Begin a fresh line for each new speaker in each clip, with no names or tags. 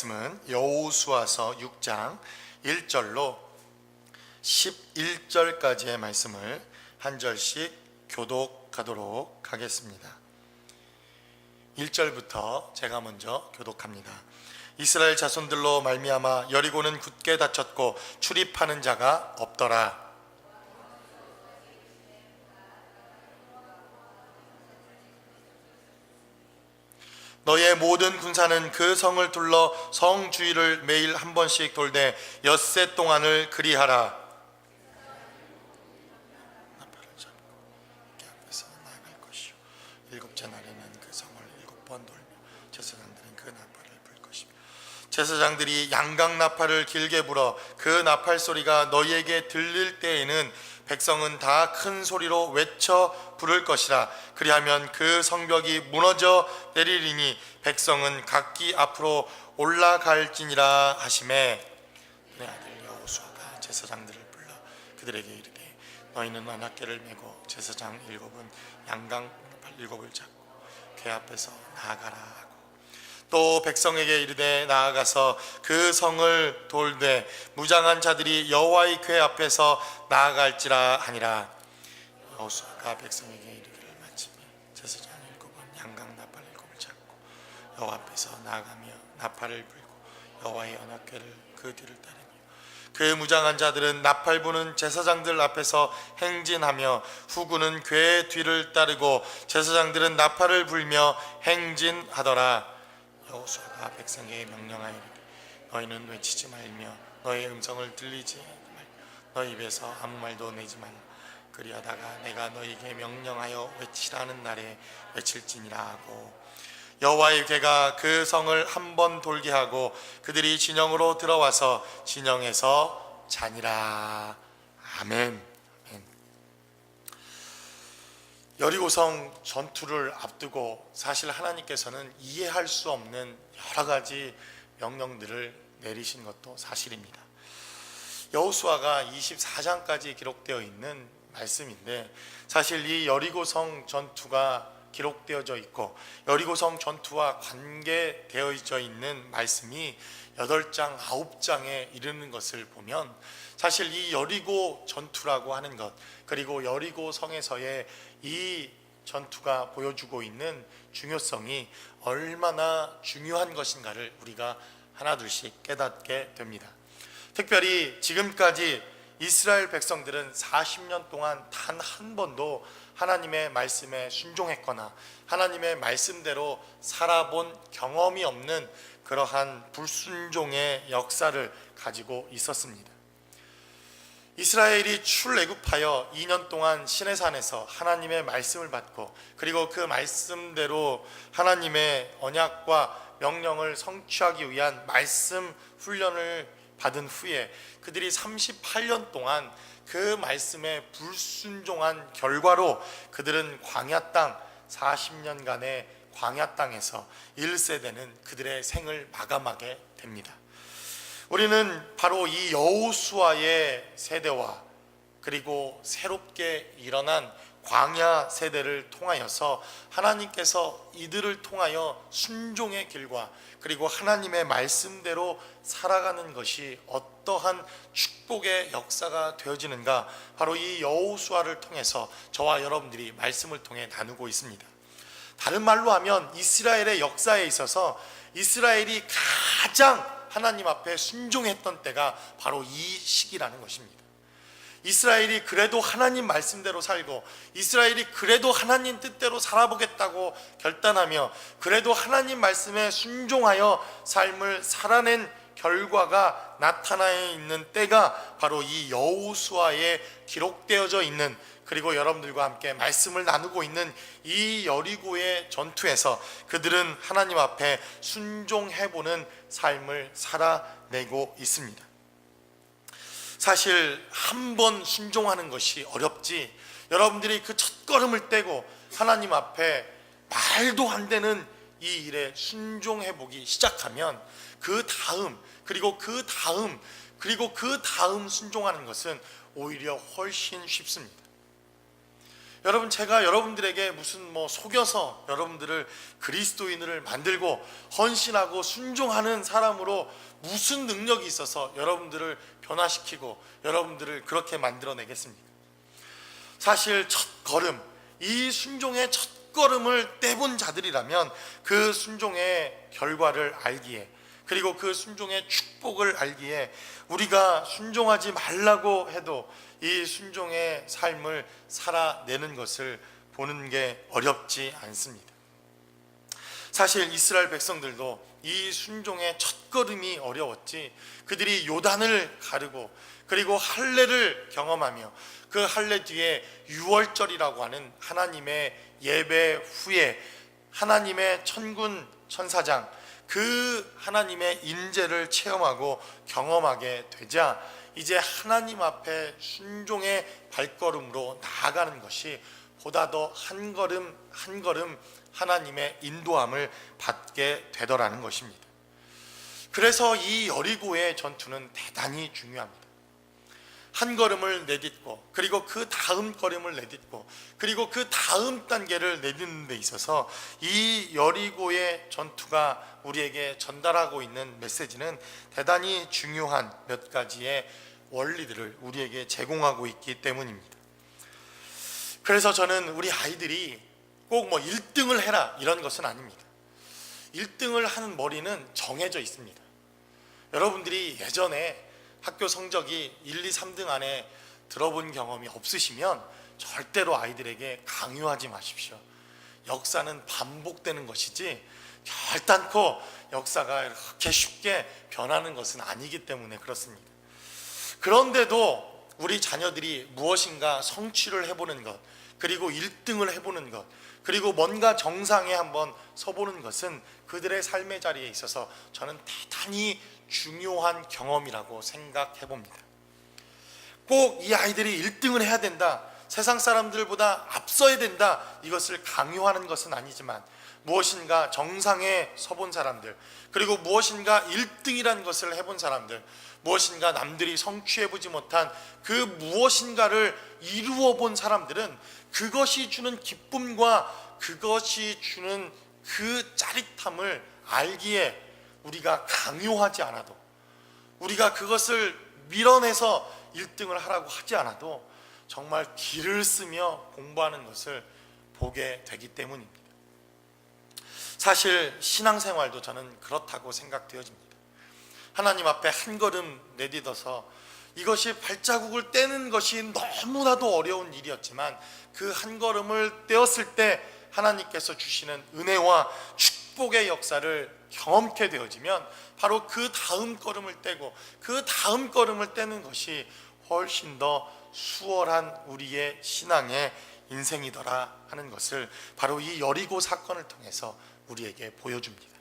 말씀은 여호수아서 6장 1절로 11절까지의 말씀을 한 절씩 교독하도록 하겠습니다. 1절부터 제가 먼저 교독합니다. 이스라엘 자손들로 말미암아 여리고는 굳게 닫혔고 출입하는 자가 없더라. 너의 모든 군사는 그 성을 둘러 성 주위를 매일 한 번씩 돌되 엿새 동안을 그리하라. 나팔을 잡고 그 앞에서 나아갈 것이요 일곱째 날에는 그 성을 7번 돌며 제사장들은 그 나팔을 불 것이며 제사장들이 양각 나팔을 길게 불어 그 나팔 소리가 너희에게 들릴 때에는 백성은 다 큰 소리로 외쳐 부를 것이라. 그리하면 그 성벽이 무너져 내리리니 백성은 각기 앞으로 올라갈지니라 하시매 내 아들 여호수아가 제사장들을 불러 그들에게 이르되 너희는 언약궤를 메고 제사장 7은 양각 나팔 7을 잡고 궤 앞에서 나아가라 하고 또 백성에게 이르되 나아가서 그 성을 돌되 무장한 자들이 여호와의 궤 앞에서 나아갈지라 하니라. 여호수아가 백성에게 이르기를 마치매 제사장 7은 양각 나팔 7을 잡고 여호와 앞에서 나아가며 나팔을 불고 여호와의 언약궤를 그 뒤를 따르며 그 무장한 자들은 나팔 부는 제사장들 앞에서 행진하며 후군은 궤 뒤를 따르고 제사장들은 나팔을 불며 행진하더라. 여호수아가 백성에게 명령하여 이르되 너희는 외치지 말며 너의 음성을 들리지 말며 너희 입에서 아무 말도 내지 말라. 그리하다가 내가 너희에게 명령하여 외치라는 날에 외칠지니라 하고 여호와의 궤가 그 성을 한 번 돌게 하고 그들이 진영으로 들어와서 진영에서 자니라. 아멘. 여리고성 전투를 앞두고 사실 하나님께서는 이해할 수 없는 여러 가지 명령들을 내리신 것도 사실입니다. 여호수아가 24장까지 기록되어 있는 말씀인데 사실 이 여리고성 전투가 기록되어져 있고 여리고성 전투와 관계되어져 있는 말씀이 8장, 9장에 이르는 것을 보면 사실 이 여리고 전투라고 하는 것 그리고 여리고 성에서의 이 전투가 보여주고 있는 중요성이 얼마나 중요한 것인가를 우리가 하나둘씩 깨닫게 됩니다. 특별히 지금까지 이스라엘 백성들은 40년 동안 단 한 번도 하나님의 말씀에 순종했거나 하나님의 말씀대로 살아본 경험이 없는 그러한 불순종의 역사를 가지고 있었습니다. 이스라엘이 출애굽하여 2년 동안 시내산에서 하나님의 말씀을 받고 그리고 그 말씀대로 하나님의 언약과 명령을 성취하기 위한 말씀 훈련을 받은 후에 그들이 38년 동안 그 말씀에 불순종한 결과로 그들은 광야 땅 40년간의 광야 땅에서 1세대는 그들의 생을 마감하게 됩니다. 우리는 바로 이 여호수아의 세대와 그리고 새롭게 일어난 광야 세대를 통하여서 하나님께서 이들을 통하여 순종의 길과 그리고 하나님의 말씀대로 살아가는 것이 어떠한 축복의 역사가 되어지는가 바로 이 여호수아를 통해서 저와 여러분들이 말씀을 통해 나누고 있습니다. 다른 말로 하면 이스라엘의 역사에 있어서 이스라엘이 가장 하나님 앞에 순종했던 때가 바로 이 시기라는 것입니다. 이스라엘이 그래도 하나님 말씀대로 살고 이스라엘이 그래도 하나님 뜻대로 살아보겠다고 결단하며 그래도 하나님 말씀에 순종하여 삶을 살아낸 결과가 나타나 있는 때가 바로 이 여호수아에 기록되어져 있는 그리고 여러분들과 함께 말씀을 나누고 있는 이 여리고의 전투에서 그들은 하나님 앞에 순종해보는 삶을 살아내고 있습니다. 사실 한 번 순종하는 것이 어렵지 여러분들이 그 첫걸음을 떼고 하나님 앞에 말도 안 되는 이 일에 순종해보기 시작하면 그 다음 그리고 그 다음 순종하는 것은 오히려 훨씬 쉽습니다. 여러분, 제가 여러분들에게 무슨 속여서 여러분들을 그리스도인을 만들고 헌신하고 순종하는 사람으로 무슨 능력이 있어서 여러분들을 변화시키고 여러분들을 그렇게 만들어내겠습니까? 사실 첫 걸음, 이 순종의 첫 걸음을 떼본 자들이라면 그 순종의 결과를 알기에, 그리고 그 순종의 축복을 알기에 우리가 순종하지 말라고 해도 이 순종의 삶을 살아내는 것을 보는 게 어렵지 않습니다. 사실 이스라엘 백성들도 이 순종의 첫걸음이 어려웠지, 그들이 요단을 가르고 그리고 할례를 경험하며 그 할례 뒤에 유월절이라고 하는 하나님의 예배 후에 하나님의 천군 천사장, 그 하나님의 인재를 체험하고 경험하게 되자 이제 하나님 앞에 순종의 발걸음으로 나아가는 것이 보다 더 한 걸음 한 걸음 하나님의 인도함을 받게 되더라는 것입니다. 그래서 이 여리고의 전투는 대단히 중요합니다. 한 걸음을 내딛고 그리고 그 다음 걸음을 내딛고 그리고 그 다음 단계를 내딛는 데 있어서 이 여리고의 전투가 우리에게 전달하고 있는 메시지는 대단히 중요한 몇 가지의 원리들을 우리에게 제공하고 있기 때문입니다. 그래서 저는 우리 아이들이 꼭 1등을 해라 이런 것은 아닙니다. 1등을 하는 머리는 정해져 있습니다. 여러분들이 예전에 학교 성적이 1, 2, 3등 안에 들어본 경험이 없으시면 절대로 아이들에게 강요하지 마십시오. 역사는 반복되는 것이지 결단코 역사가 이렇게 쉽게 변하는 것은 아니기 때문에 그렇습니다. 그런데도 우리 자녀들이 무엇인가 성취를 해보는 것, 그리고 1등을 해보는 것, 그리고 뭔가 정상에 한번 서보는 것은 그들의 삶의 자리에 있어서 저는 대단히 중요한 경험이라고 생각해 봅니다. 꼭 이 아이들이 1등을 해야 된다, 세상 사람들보다 앞서야 된다, 이것을 강요하는 것은 아니지만 무엇인가 정상에 서본 사람들, 그리고 무엇인가 1등이라는 것을 해본 사람들, 무엇인가 남들이 성취해보지 못한 그 무엇인가를 이루어 본 사람들은 그것이 주는 기쁨과 그것이 주는 그 짜릿함을 알기에 우리가 강요하지 않아도, 우리가 그것을 밀어내서 1등을 하라고 하지 않아도 정말 길을 쓰며 공부하는 것을 보게 되기 때문입니다. 사실 신앙생활도 저는 그렇다고 생각되어집니다. 하나님 앞에 한 걸음 내딛어서 이것이 발자국을 떼는 것이 너무나도 어려운 일이었지만 그 한 걸음을 떼었을 때 하나님께서 주시는 은혜와 축복의 역사를 경험케 되어지면 바로 그 다음 걸음을 떼고 그 다음 걸음을 떼는 것이 훨씬 더 수월한 우리의 신앙의 인생이더라 하는 것을 바로 이 여리고 사건을 통해서 우리에게 보여줍니다.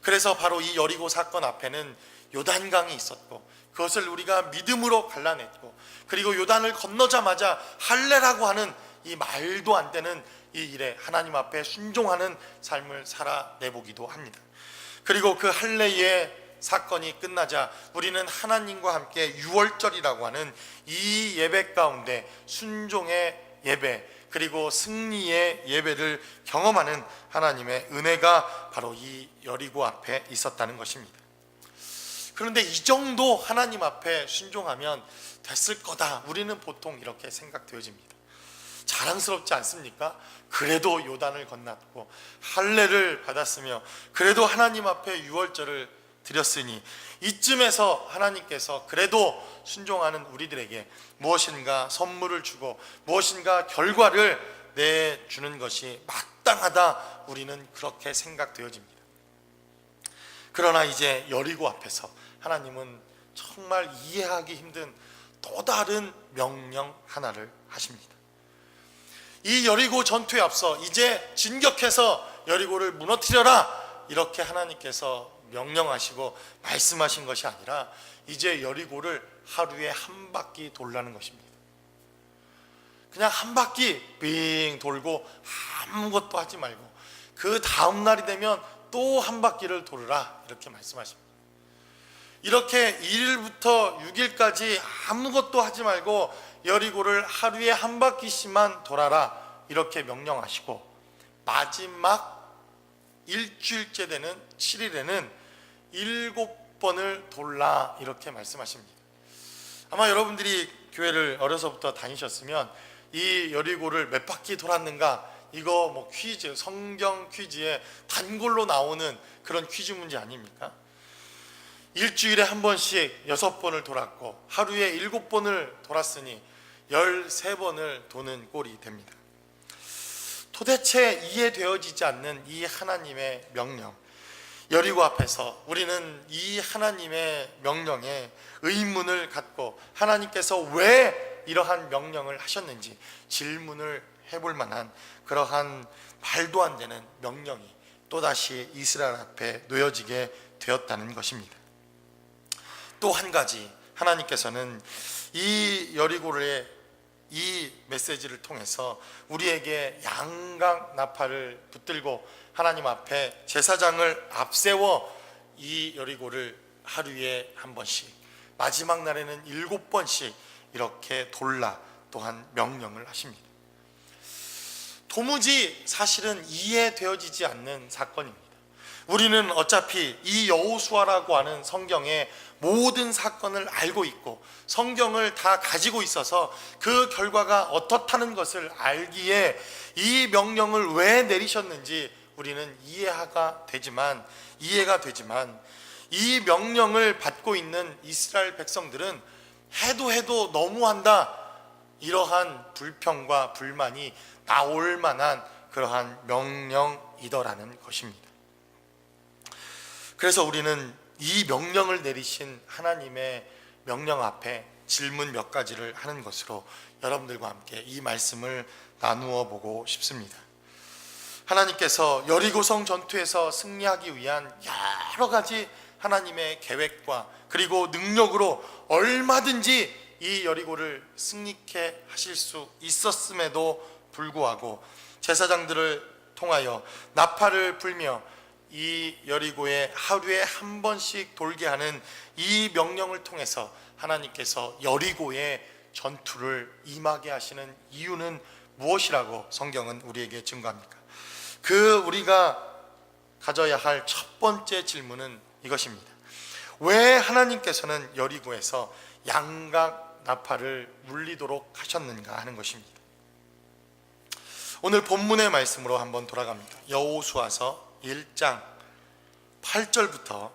그래서 바로 이 여리고 사건 앞에는 요단강이 있었고 그것을 우리가 믿음으로 갈라냈고, 그리고 요단을 건너자마자 할례라고 하는 이 말도 안 되는 이 일에 하나님 앞에 순종하는 삶을 살아내보기도 합니다. 그리고 그 할례의 사건이 끝나자 우리는 하나님과 함께 유월절이라고 하는 이 예배 가운데 순종의 예배 그리고 승리의 예배를 경험하는 하나님의 은혜가 바로 이 여리고 앞에 있었다는 것입니다. 그런데 이 정도 하나님 앞에 순종하면 됐을 거다, 우리는 보통 이렇게 생각되어집니다. 자랑스럽지 않습니까? 그래도 요단을 건넜고 할례를 받았으며 그래도 하나님 앞에 유월절을 드렸으니 이쯤에서 하나님께서 그래도 순종하는 우리들에게 무엇인가 선물을 주고 무엇인가 결과를 내주는 것이 마땅하다, 우리는 그렇게 생각되어집니다. 그러나 이제 여리고 앞에서 하나님은 정말 이해하기 힘든 또 다른 명령 하나를 하십니다. 이 여리고 전투에 앞서 이제 진격해서 여리고를 무너뜨려라, 이렇게 하나님께서 명령하시고 말씀하신 것이 아니라 이제 여리고를 하루에 한 바퀴 돌라는 것입니다. 그냥 한 바퀴 빙 돌고 아무것도 하지 말고 그 다음 날이 되면 또 한 바퀴를 돌으라, 이렇게 말씀하십니다. 이렇게 1일부터 6일까지 아무것도 하지 말고 여리고를 하루에 한 바퀴씩만 돌아라, 이렇게 명령하시고 마지막 일주일째 되는 7일에는 7번을 돌라 이렇게 말씀하십니다. 아마 여러분들이 교회를 어려서부터 다니셨으면 이 여리고를 몇 바퀴 돌았는가, 이거 뭐 퀴즈, 성경 퀴즈에 단골로 나오는 그런 퀴즈 문제 아닙니까? 일주일에 한 번씩 6번을 돌았고 하루에 7번을 돌았으니 13번을 도는 꼴이 됩니다. 도대체 이해되어지지 않는 이 하나님의 명령, 여리고 앞에서 우리는 이 하나님의 명령에 의문을 갖고 하나님께서 왜 이러한 명령을 하셨는지 질문을 해볼 만한 그러한 말도 안 되는 명령이 또다시 이스라엘 앞에 놓여지게 되었다는 것입니다. 또 한 가지, 하나님께서는 이 여리고의 이 메시지를 통해서 우리에게 양각 나팔을 붙들고 하나님 앞에 제사장을 앞세워 이 여리고를 하루에 한 번씩, 마지막 날에는 7번씩 이렇게 돌라 또한 명령을 하십니다. 도무지 사실은 이해되어지지 않는 사건입니다. 우리는 어차피 이 여호수아라고 하는 성경의 모든 사건을 알고 있고 성경을 다 가지고 있어서 그 결과가 어떻다는 것을 알기에 이 명령을 왜 내리셨는지 우리는 이해가 되지만 이 명령을 받고 있는 이스라엘 백성들은 해도 너무한다, 이러한 불평과 불만이 나올 만한 그러한 명령이더라는 것입니다. 그래서 우리는 이 명령을 내리신 하나님의 명령 앞에 질문 몇 가지를 하는 것으로 여러분들과 함께 이 말씀을 나누어 보고 싶습니다. 하나님께서 여리고성 전투에서 승리하기 위한 여러 가지 하나님의 계획과 그리고 능력으로 얼마든지 이 여리고를 승리케 하실 수 있었음에도 불구하고 제사장들을 통하여 나팔을 불며 이 여리고에 하루에 한 번씩 돌게 하는 이 명령을 통해서 하나님께서 여리고의 전투를 임하게 하시는 이유는 무엇이라고 성경은 우리에게 증거합니까? 우리가 가져야 할 첫 번째 질문은 이것입니다. 왜 하나님께서는 여리고에서 양각 나팔을 울리도록 하셨는가 하는 것입니다. 오늘 본문의 말씀으로 한번 돌아갑니다. 여호수아서 1장 8절부터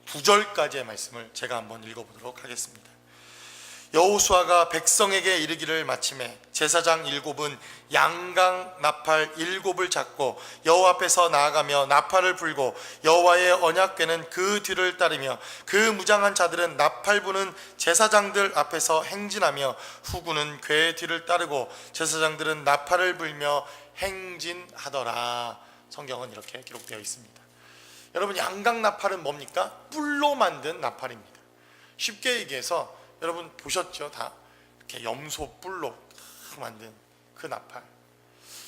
9절까지의 말씀을 제가 한번 읽어보도록 하겠습니다. 여호수아가 백성에게 이르기를 마침에 제사장 7은 양각 나팔 7을 잡고 여호와 앞에서 나아가며 나팔을 불고 여호와의 언약궤는 그 뒤를 따르며 그 무장한 자들은 나팔 부는 제사장들 앞에서 행진하며 후군은 궤 뒤를 따르고 제사장들은 나팔을 불며 행진하더라. 성경은 이렇게 기록되어 있습니다. 여러분, 양각 나팔은 뭡니까? 뿔로 만든 나팔입니다. 쉽게 얘기해서 여러분 보셨죠? 다 이렇게 염소 뿔로 만든 그 나팔.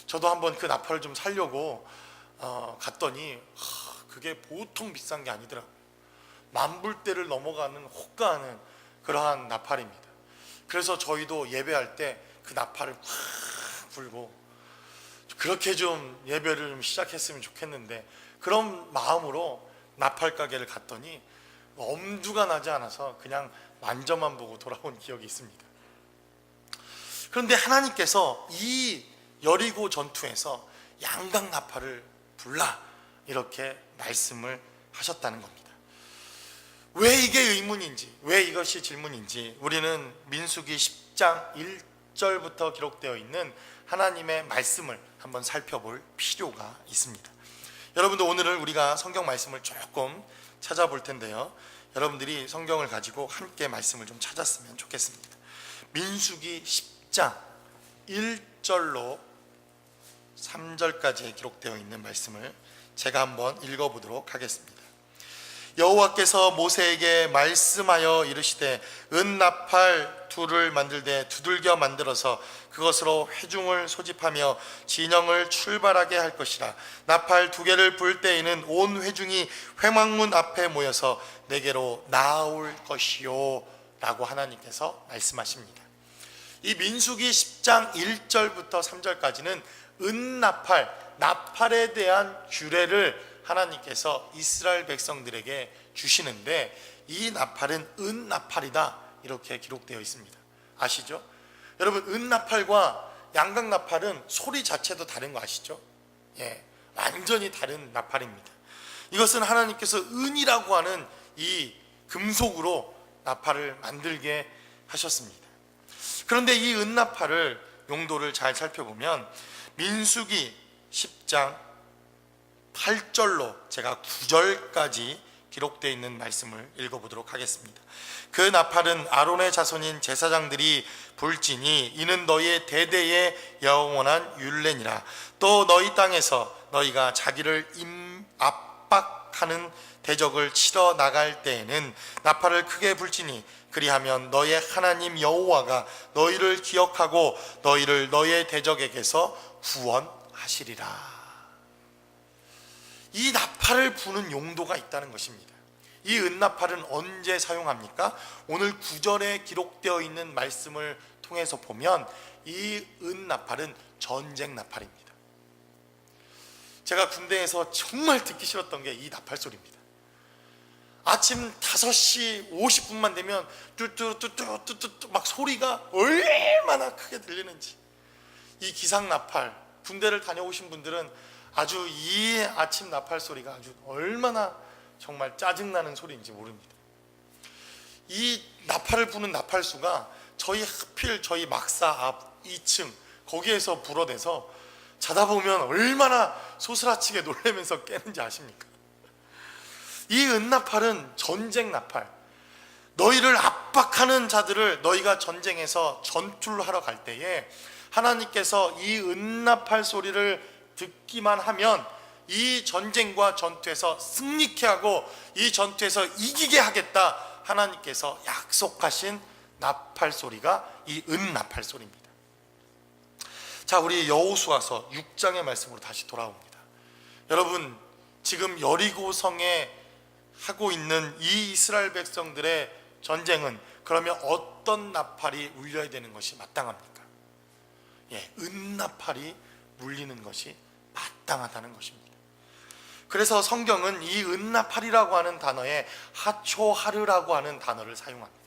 저도 한번 그 나팔을 좀 사려고 갔더니 그게 보통 비싼 게 아니더라고요. 만불대를 넘어가는 호가하는 그러한 나팔입니다. 그래서 저희도 예배할 때 그 나팔을 확 불고 그렇게 좀 예배를 좀 시작했으면 좋겠는데, 그런 마음으로 나팔 가게를 갔더니 엄두가 나지 않아서 그냥 만져만 보고 돌아온 기억이 있습니다. 그런데 하나님께서 이 여리고 전투에서 양각 나팔을 불라 이렇게 말씀을 하셨다는 겁니다. 왜 이게 의문인지, 왜 이것이 질문인지 우리는 민수기 10장 1절부터 기록되어 있는 하나님의 말씀을 한번 살펴볼 필요가 있습니다. 여러분들, 오늘은 우리가 성경 말씀을 조금 찾아볼 텐데요, 여러분들이 성경을 가지고 함께 말씀을 좀 찾았으면 좋겠습니다. 민수기 10장 1절로 3절까지 기록되어 있는 말씀을 제가 한번 읽어보도록 하겠습니다. 여호와께서 모세에게 말씀하여 이르시되 은나팔 둘을 만들되 두들겨 만들어서 그것으로 회중을 소집하며 진영을 출발하게 할 것이라. 나팔 2개를 불 때에는 온 회중이 회막문 앞에 모여서 내게로 나올 것이요 라고 하나님께서 말씀하십니다. 이 민수기 10장 1절부터 3절까지는 은나팔, 나팔에 대한 규례를 하나님께서 이스라엘 백성들에게 주시는데, 이 나팔은 은나팔이다 이렇게 기록되어 있습니다. 아시죠? 여러분, 은나팔과 양각나팔은 소리 자체도 다른 거 아시죠? 예, 완전히 다른 나팔입니다. 이것은 하나님께서 은이라고 하는 이 금속으로 나팔을 만들게 하셨습니다. 그런데 이 은나팔을 용도를 잘 살펴보면 민수기 10장 8절로 제가 9절까지 기록되어 있는 말씀을 읽어보도록 하겠습니다. 그 나팔은 아론의 자손인 제사장들이 불지니 이는 너희의 대대의 영원한 율례니라. 또 너희 땅에서 너희가 자기를 압박하는 대적을 치러 나갈 때에는 나팔을 크게 불지니 그리하면 너희의 하나님 여호와가 너희를 기억하고 너희를 너희의 대적에게서 구원하시리라. 이 나팔을 부는 용도가 있다는 것입니다. 이 은나팔은 언제 사용합니까? 오늘 9절에 기록되어 있는 말씀을 통해서 보면 이 은나팔은 전쟁 나팔입니다. 제가 군대에서 정말 듣기 싫었던 게 이 나팔 소리입니다. 아침 5시 50분만 되면 뚜뚜뚜뚜뚜뚜 막 소리가 얼마나 크게 들리는지. 이 기상 나팔, 군대를 다녀오신 분들은 아주 이 아침 나팔 소리가 아주 얼마나 정말 짜증나는 소리인지 모릅니다. 이 나팔을 부는 나팔수가 저희 막사 앞 2층 거기에서 불어대서 자다 보면 얼마나 소스라치게 놀라면서 깨는지 아십니까? 이 은나팔은 전쟁 나팔, 너희를 압박하는 자들을 너희가 전쟁에서 전투를 하러 갈 때에 하나님께서 이 은나팔 소리를 듣기만 하면 이 전쟁과 전투에서 승리케 하고 이 전투에서 이기게 하겠다, 하나님께서 약속하신 나팔 소리가 이 은나팔 소리입니다. 자, 우리 여호수아서 6장의 말씀으로 다시 돌아옵니다. 여러분, 지금 여리고성에 하고 있는 이 이스라엘 백성들의 전쟁은 그러면 어떤 나팔이 울려야 되는 것이 마땅합니까? 은나팔이 울리는 것이 마땅하다는 것입니다. 그래서 성경은 이 은나팔이라고 하는 단어에 하초하르라고 하는 단어를 사용합니다.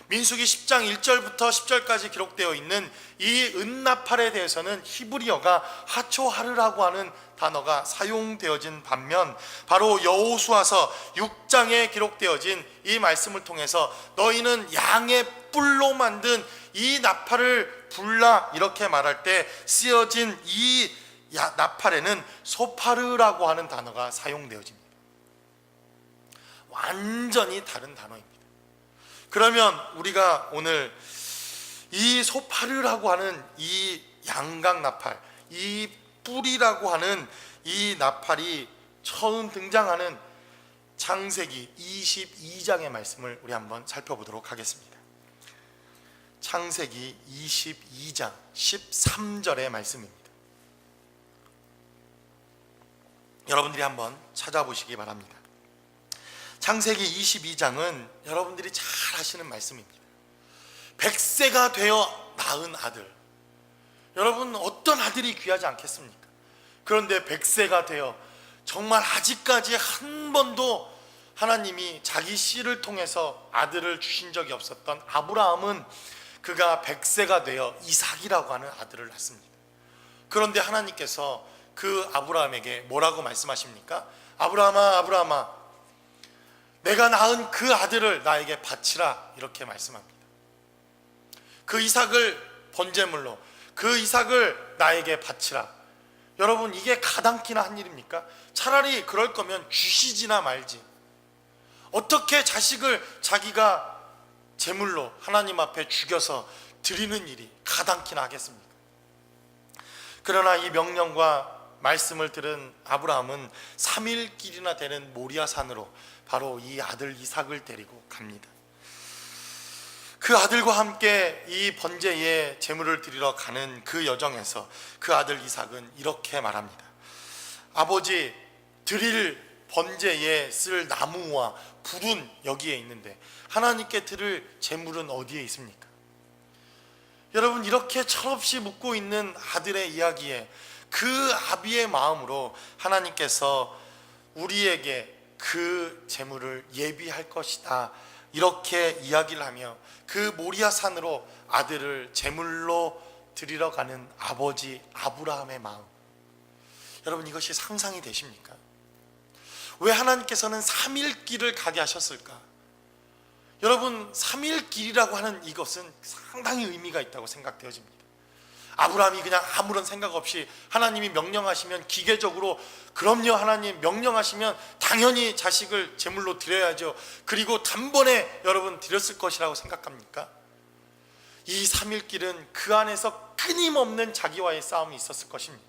민수기 10장 1절부터 10절까지 기록되어 있는 이 은나팔에 대해서는 히브리어가 하초하르라고 하는 단어가 사용되어진 반면, 바로 여호수아서 6장에 기록되어진 이 말씀을 통해서 너희는 양의 뿔로 만든 이 나팔을 불라 이렇게 말할 때 쓰여진 이 나팔에는 소파르라고 하는 단어가 사용되어집니다. 완전히 다른 단어입니다. 그러면 우리가 오늘 이 소파르라고 하는 이 양각 나팔, 이 뿔이라고 하는 이 나팔이 처음 등장하는 창세기 22장의 말씀을 우리 한번 살펴보도록 하겠습니다. 창세기 22장 13절의 말씀입니다. 여러분들이 한번 찾아보시기 바랍니다. 창세기 22장은 여러분들이 잘 아시는 말씀입니다. 100세가 되어 낳은 아들. 여러분, 어떤 아들이 귀하지 않겠습니까? 그런데 100세가 되어 정말 아직까지 한 번도 하나님이 자기 씨를 통해서 아들을 주신 적이 없었던 아브라함은 그가 100세가 되어 이삭이라고 하는 아들을 낳습니다. 그런데 하나님께서 그 아브라함에게 뭐라고 말씀하십니까? 아브라함아, 아브라함아, 내가 낳은 그 아들을 나에게 바치라, 이렇게 말씀합니다. 그 이삭을 번제물로, 그 이삭을 나에게 바치라. 여러분, 이게 가당키나 한 일입니까? 차라리 그럴 거면 주시지나 말지. 어떻게 자식을 자기가 제물로 하나님 앞에 죽여서 드리는 일이 가당키나 하겠습니까? 그러나 이 명령과 말씀을 들은 아브라함은 3일길이나 되는 모리아 산으로 바로 이 아들 이삭을 데리고 갑니다. 그 아들과 함께 이 번제의 제물을 드리러 가는 그 여정에서 그 아들 이삭은 이렇게 말합니다. 아버지, 드릴 번제에 쓸 나무와 불은 여기에 있는데 하나님께 드릴 제물은 어디에 있습니까? 여러분, 이렇게 철없이 묻고 있는 아들의 이야기에 그 아비의 마음으로 하나님께서 우리에게 그 재물을 예비할 것이다, 이렇게 이야기를 하며 그 모리아 산으로 아들을 제물로 드리러 가는 아버지 아브라함의 마음, 여러분, 이것이 상상이 되십니까? 왜 하나님께서는 3일 길을 가게 하셨을까? 여러분, 3일 길이라고 하는 이것은 상당히 의미가 있다고 생각되어집니다. 아브라함이 그냥 아무런 생각 없이 하나님이 명령하시면 기계적으로, 그럼요, 하나님 명령하시면 당연히 자식을 제물로 드려야죠, 그리고 단번에 여러분 드렸을 것이라고 생각합니까? 이 3일 길은 그 안에서 끊임없는 자기와의 싸움이 있었을 것입니다.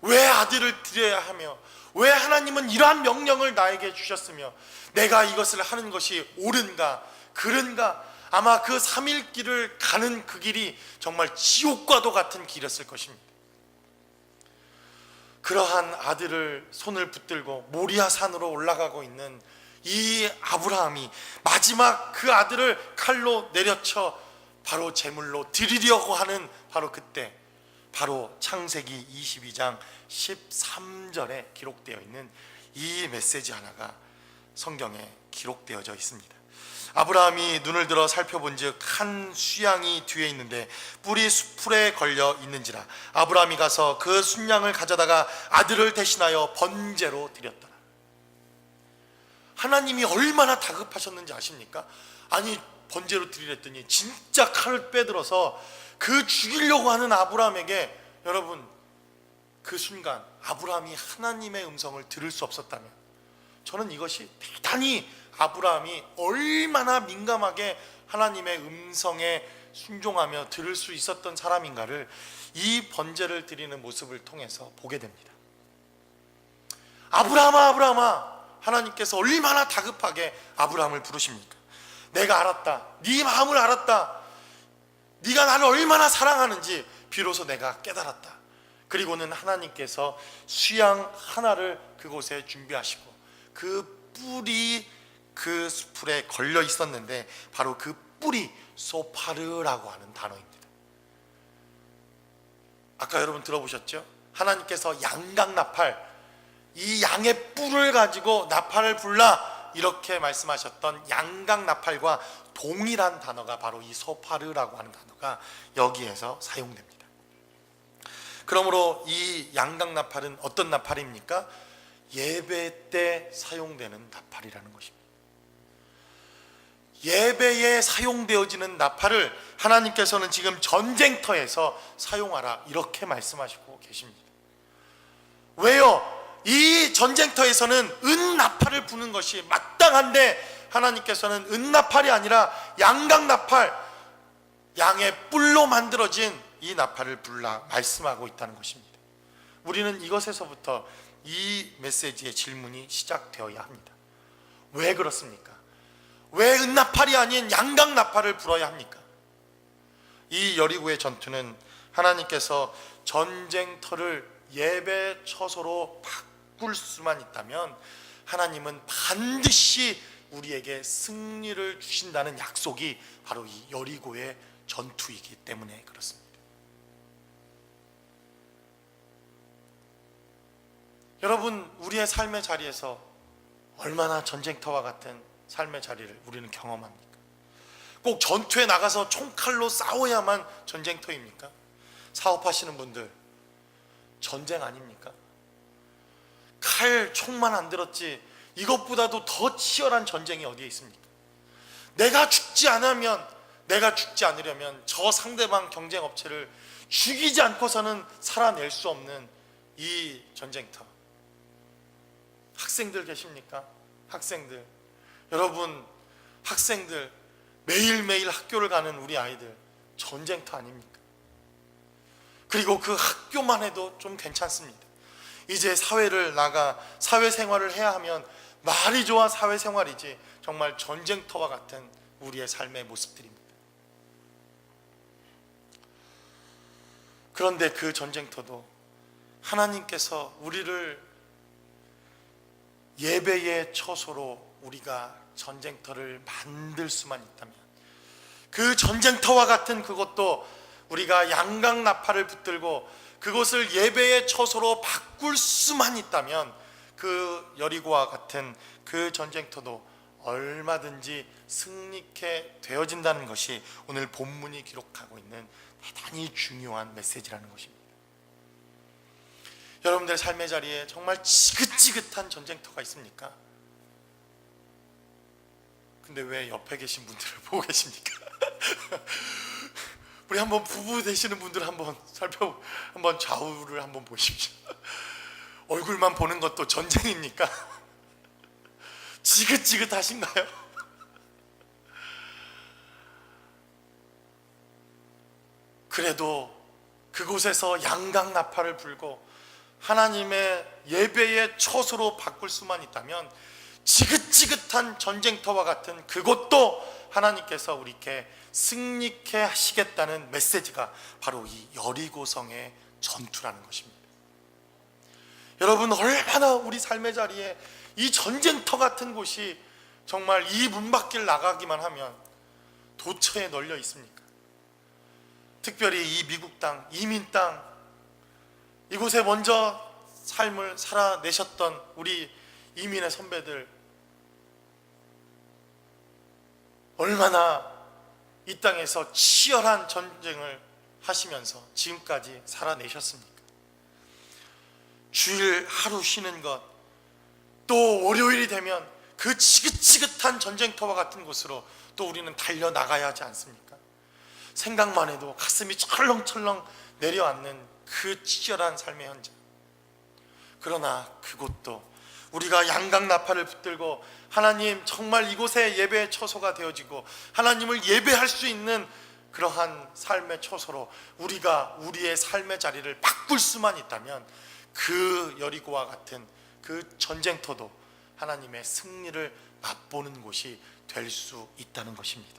왜 아들을 드려야 하며, 왜 하나님은 이러한 명령을 나에게 주셨으며, 내가 이것을 하는 것이 옳은가 그른가? 아마 그 3일 길을 가는 그 길이 정말 지옥과도 같은 길이었을 것입니다. 그러한 아들을 손을 붙들고 모리아 산으로 올라가고 있는 이 아브라함이 마지막 그 아들을 칼로 내려쳐 바로 제물로 드리려고 하는 바로 그때, 바로 창세기 22장 13절에 기록되어 있는 이 메시지 하나가 성경에 기록되어져 있습니다. 아브라함이 눈을 들어 살펴본즉 한 수양이 뒤에 있는데 뿔이 수풀에 걸려 있는지라 아브라함이 가서 그 순양을 가져다가 아들을 대신하여 번제로 드렸더라. 하나님이 얼마나 다급하셨는지 아십니까? 아니, 번제로 드리랬더니 진짜 칼을 빼들어서 그 죽이려고 하는 아브라함에게, 여러분, 그 순간 아브라함이 하나님의 음성을 들을 수 없었다면, 저는 이것이 대단히 아브라함이 얼마나 민감하게 하나님의 음성에 순종하며 들을 수 있었던 사람인가를 이 번제를 드리는 모습을 통해서 보게 됩니다. 아브라함아, 아브라함아, 하나님께서 얼마나 다급하게 아브라함을 부르십니까? 내가 알았다, 네 마음을 알았다, 네가 나를 얼마나 사랑하는지 비로소 내가 깨달았다. 그리고는 하나님께서 수양 하나를 그곳에 준비하시고 그 뿔이 그 수풀에 걸려 있었는데 바로 그 뿔이 소파르라고 하는 단어입니다. 아까 여러분 들어보셨죠? 하나님께서 양강나팔, 이 양의 뿔을 가지고 나팔을 불라, 이렇게 말씀하셨던 양강나팔과 동일한 단어가 바로 이 소파르라고 하는 단어가 여기에서 사용됩니다. 그러므로 이 양강나팔은 어떤 나팔입니까? 예배 때 사용되는 나팔이라는 것입니다. 예배에 사용되어지는 나팔을 하나님께서는 지금 전쟁터에서 사용하라, 이렇게 말씀하시고 계십니다. 왜요? 이 전쟁터에서는 은나팔을 부는 것이 마땅한데 하나님께서는 은나팔이 아니라 양강나팔, 양의 뿔로 만들어진 이 나팔을 불라 말씀하고 있다는 것입니다. 우리는 이것에서부터 이 메시지의 질문이 시작되어야 합니다. 왜 그렇습니까? 왜 은나팔이 아닌 양강나팔을 불어야 합니까? 이 여리고의 전투는 하나님께서 전쟁터를 예배 처소로 바꿀 수만 있다면 하나님은 반드시 우리에게 승리를 주신다는 약속이 바로 이 여리고의 전투이기 때문에 그렇습니다. 여러분, 우리의 삶의 자리에서 얼마나 전쟁터와 같은 삶의 자리를 우리는 경험합니까? 꼭 전투에 나가서 총칼로 싸워야만 전쟁터입니까? 사업하시는 분들, 전쟁 아닙니까? 칼, 총만 안 들었지 이것보다도 더 치열한 전쟁이 어디에 있습니까? 내가 죽지 않으려면 저 상대방 경쟁업체를 죽이지 않고서는 살아낼 수 없는 이 전쟁터. 학생들 계십니까? 학생들, 여러분, 학생들 매일매일 학교를 가는 우리 아이들, 전쟁터 아닙니까? 그리고 그 학교만 해도 좀 괜찮습니다. 이제 사회를 나가 사회생활을 해야 하면 말이 좋아 사회생활이지 정말 전쟁터와 같은 우리의 삶의 모습들입니다. 그런데 그 전쟁터도 하나님께서 우리를 예배의 처소로 우리가 전쟁터를 만들 수만 있다면 그 전쟁터와 같은 그것도 우리가 양강나팔을 붙들고 그곳을 예배의 처소로 바꿀 수만 있다면 그 여리고와 같은 그 전쟁터도 얼마든지 승리케 되어진다는 것이 오늘 본문이 기록하고 있는 대단히 중요한 메시지라는 것입니다. 여러분들의 삶의 자리에 정말 지긋지긋한 전쟁터가 있습니까? 근데 왜 옆에 계신 분들을 보고 계십니까? 우리 한번 부부 되시는 분들 한번 한번 좌우를 한번 보십시오. 얼굴만 보는 것도 전쟁입니까? 지긋지긋하신가요? 그래도 그곳에서 양강나팔을 불고 하나님의 예배의 처소로 바꿀 수만 있다면 지긋지긋한 전쟁터와 같은 그곳도 하나님께서 우리께 승리케 하시겠다는 메시지가 바로 이 여리고성의 전투라는 것입니다. 여러분, 얼마나 우리 삶의 자리에 이 전쟁터 같은 곳이 정말 이 문 밖을 나가기만 하면 도처에 널려 있습니까? 특별히 이 미국 땅, 이민 땅, 이곳에 먼저 삶을 살아내셨던 우리 이민의 선배들, 얼마나 이 땅에서 치열한 전쟁을 하시면서 지금까지 살아내셨습니까? 주일 하루 쉬는 것, 또 월요일이 되면 그 지긋지긋한 전쟁터와 같은 곳으로 또 우리는 달려나가야 하지 않습니까? 생각만 해도 가슴이 철렁철렁 내려앉는 그 치열한 삶의 현장. 그러나 그곳도 우리가 양강나팔을 붙들고 하나님 정말 이곳에 예배의 처소가 되어지고 하나님을 예배할 수 있는 그러한 삶의 처소로 우리가 우리의 삶의 자리를 바꿀 수만 있다면 그 여리고와 같은 그 전쟁터도 하나님의 승리를 맛보는 곳이 될 수 있다는 것입니다.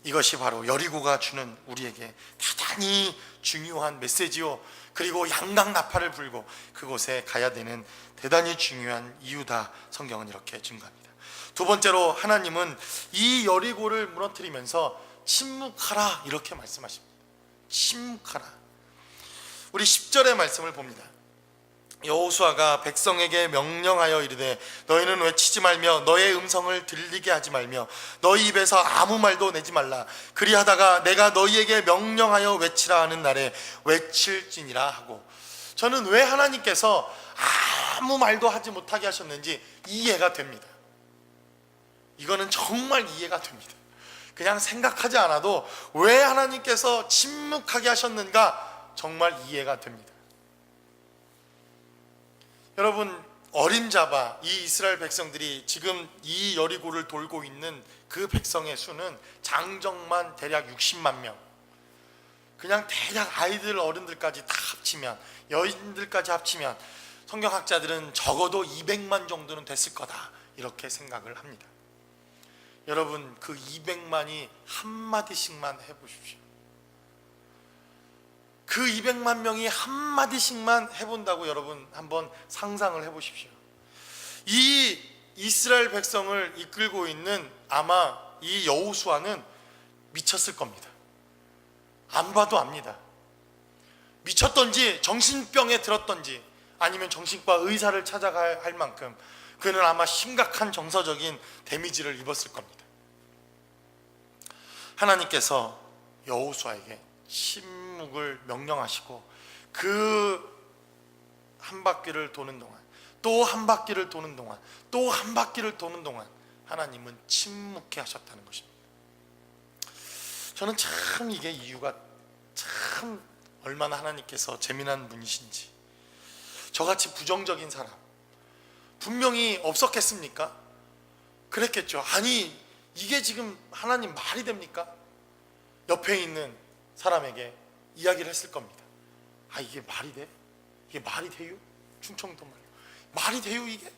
이것이 바로 여리고가 주는 우리에게 대단히 중요한 메시지요, 그리고 양강나팔을 불고 그곳에 가야 되는 대단히 중요한 이유다. 성경은 이렇게 증거합니다. 두 번째로 하나님은 이 여리고를 무너뜨리면서 침묵하라 이렇게 말씀하십니다. 침묵하라. 우리 10절의 말씀을 봅니다. 여호수아가 백성에게 명령하여 이르되 너희는 외치지 말며 너의 음성을 들리게 하지 말며 너희 입에서 아무 말도 내지 말라. 그리하다가 내가 너희에게 명령하여 외치라 하는 날에 외칠지니라 하고, 저는 왜 하나님께서 아무 말도 하지 못하게 하셨는지 이해가 됩니다. 이거는 정말 이해가 됩니다. 그냥 생각하지 않아도 왜 하나님께서 침묵하게 하셨는가 정말 이해가 됩니다. 여러분, 어림잡아 이 이스라엘 백성들이 지금 이 여리고를 돌고 있는 그 백성의 수는 장정만 대략 60만 명, 그냥 대략 아이들 어른들까지 다 합치면, 여인들까지 합치면 성경학자들은 적어도 200만 정도는 됐을 거다 이렇게 생각을 합니다. 여러분, 그 200만이 한마디씩만 해보십시오. 그 200만 명이 한마디씩만 해본다고 여러분 한번 상상을 해보십시오. 이 이스라엘 백성을 이끌고 있는 아마 이 여호수아는 미쳤을 겁니다. 안 봐도 압니다. 미쳤던지 정신병에 들었던지 아니면 정신과 의사를 찾아가야 할 만큼 그는 아마 심각한 정서적인 데미지를 입었을 겁니다. 하나님께서 여호수아에게 침묵을 명령하시고 그 한 바퀴를 도는 동안, 또 한 바퀴를 도는 동안, 또 한 바퀴를 도는 동안 하나님은 침묵해 하셨다는 것입니다. 저는 참 이게 이유가 참 얼마나 하나님께서 재미난 분이신지. 저같이 부정적인 사람 분명히 없었겠습니까? 그랬겠죠. 아니, 이게 지금 하나님 말이 됩니까? 옆에 있는 사람에게 이야기를 했을 겁니다. 아, 이게 말이 돼? 이게 말이 돼요? 충청도 말이 돼요 이게?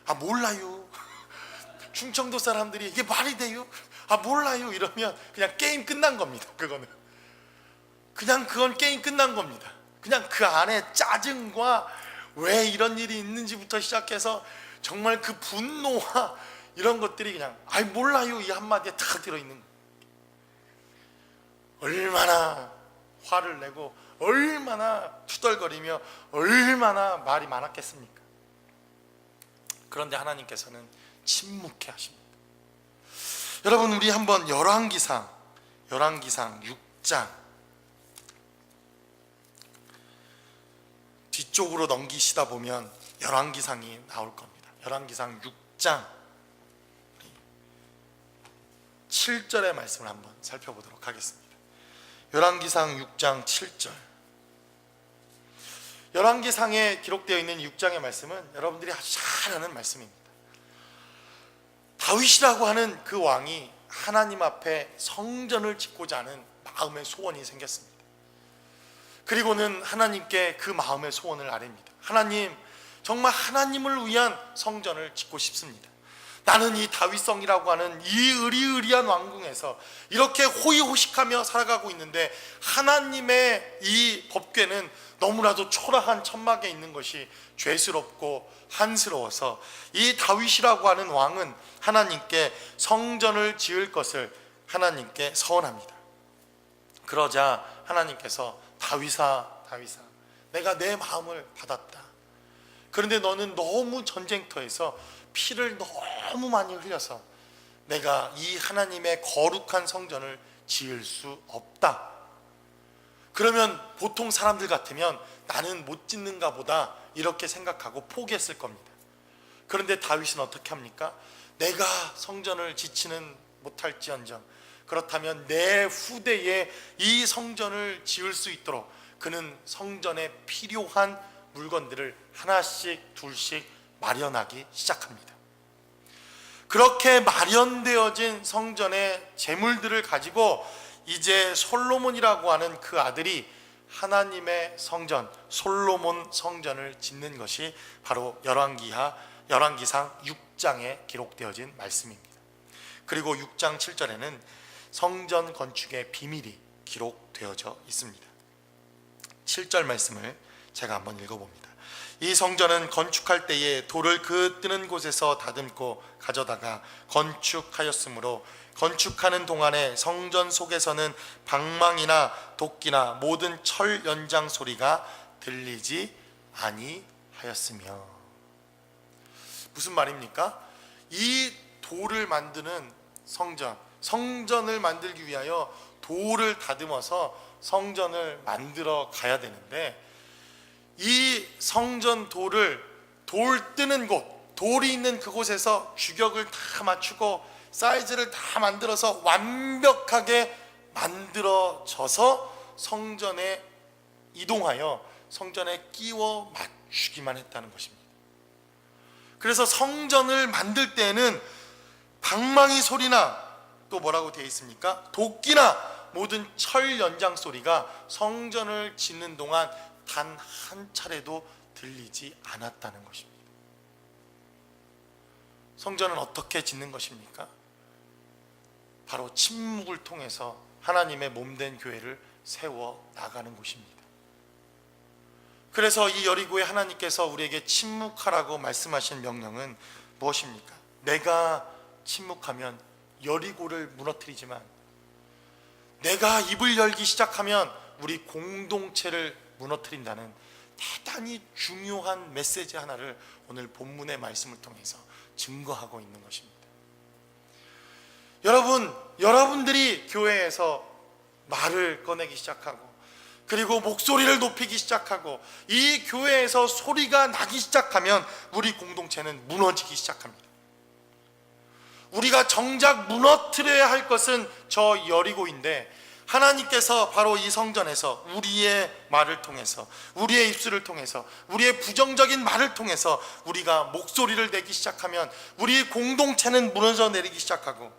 아, 몰라요. 충청도 사람들이 이게 말이 돼요? 아, 몰라요 이러면 그냥 게임 끝난 겁니다. 그건 게임 끝난 겁니다. 그냥 그 안에 짜증과 왜 이런 일이 있는지부터 시작해서 정말 그 분노와 이런 것들이 그냥 아이 몰라요 이 한마디에 다 들어있는 거예요. 얼마나 화를 내고 얼마나 투덜거리며 얼마나 말이 많았겠습니까? 그런데 하나님께서는 침묵해 하십니다. 여러분, 우리 한번 열왕기상 6장 뒤쪽으로 넘기시다 보면 열왕기상이 나올 겁니다. 열왕기상 6장 7절의 말씀을 한번 살펴보도록 하겠습니다. 열왕기상 6장 7절. 열왕기상에 기록되어 있는 6장의 말씀은 여러분들이 아주 잘 아는 말씀입니다. 다윗이라고 하는 그 왕이 하나님 앞에 성전을 짓고자 하는 마음의 소원이 생겼습니다. 그리고는 하나님께 그 마음의 소원을 아뢰입니다. 하나님, 정말 하나님을 위한 성전을 짓고 싶습니다. 나는 이 다윗성이라고 하는 이 의리의리한 왕궁에서 이렇게 호의호식하며 살아가고 있는데 하나님의 이 법궤는 너무나도 초라한 천막에 있는 것이 죄스럽고 한스러워서 이 다윗이라고 하는 왕은 하나님께 성전을 지을 것을 하나님께 서원합니다. 그러자 하나님께서 다윗아, 내가 내 마음을 받았다. 그런데 너는 너무 전쟁터에서 피를 너무 많이 흘려서 내가 이 하나님의 거룩한 성전을 지을 수 없다. 그러면 보통 사람들 같으면 나는 못 짓는가 보다 이렇게 생각하고 포기했을 겁니다. 그런데 다윗은 어떻게 합니까? 내가 성전을 짓지는 못할지언정 그렇다면 내 후대에 이 성전을 지을 수 있도록 그는 성전에 필요한 물건들을 하나씩 둘씩 마련하기 시작합니다. 그렇게 마련되어진 성전의 재물들을 가지고 이제 솔로몬이라고 하는 그 아들이 하나님의 성전, 솔로몬 성전을 짓는 것이 바로 열왕기상 6장에 기록되어진 말씀입니다. 그리고 6장 7절에는 성전 건축의 비밀이 기록되어져 있습니다. 7절 말씀을 제가 한번 읽어봅니다. 이 성전은 건축할 때에 돌을 그 뜨는 곳에서 다듬고 가져다가 건축하였으므로 건축하는 동안에 성전 속에서는 방망이나 도끼나 모든 철 연장 소리가 들리지 아니하였으며. 무슨 말입니까? 이 돌을 만드는 성전을 만들기 위하여 돌을 다듬어서 성전을 만들어 가야 되는데 이 성전 돌을 돌 뜨는 곳, 돌이 있는 그곳에서 규격을 다 맞추고 사이즈를 다 만들어서 완벽하게 만들어져서 성전에 이동하여 성전에 끼워 맞추기만 했다는 것입니다. 그래서 성전을 만들 때에는 방망이 소리나 또 뭐라고 되어 있습니까? 도끼나 모든 철 연장 소리가 성전을 짓는 동안 단 한 차례도 들리지 않았다는 것입니다. 성전은 어떻게 짓는 것입니까? 바로 침묵을 통해서 하나님의 몸된 교회를 세워 나가는 곳입니다. 그래서 이 여리고에 하나님께서 우리에게 침묵하라고 말씀하신 명령은 무엇입니까? 내가 침묵하면 여리고를 무너뜨리지만 내가 입을 열기 시작하면 우리 공동체를 무너뜨린다는 대단히 중요한 메시지 하나를 오늘 본문의 말씀을 통해서 증거하고 있는 것입니다. 여러분들이 교회에서 말을 꺼내기 시작하고 그리고 목소리를 높이기 시작하고 이 교회에서 소리가 나기 시작하면 우리 공동체는 무너지기 시작합니다. 우리가 정작 무너뜨려야 할 것은 저 여리고인데 하나님께서 바로 이 성전에서 우리의 말을 통해서 우리의 입술을 통해서 우리의 부정적인 말을 통해서 우리가 목소리를 내기 시작하면 우리 공동체는 무너져 내리기 시작하고,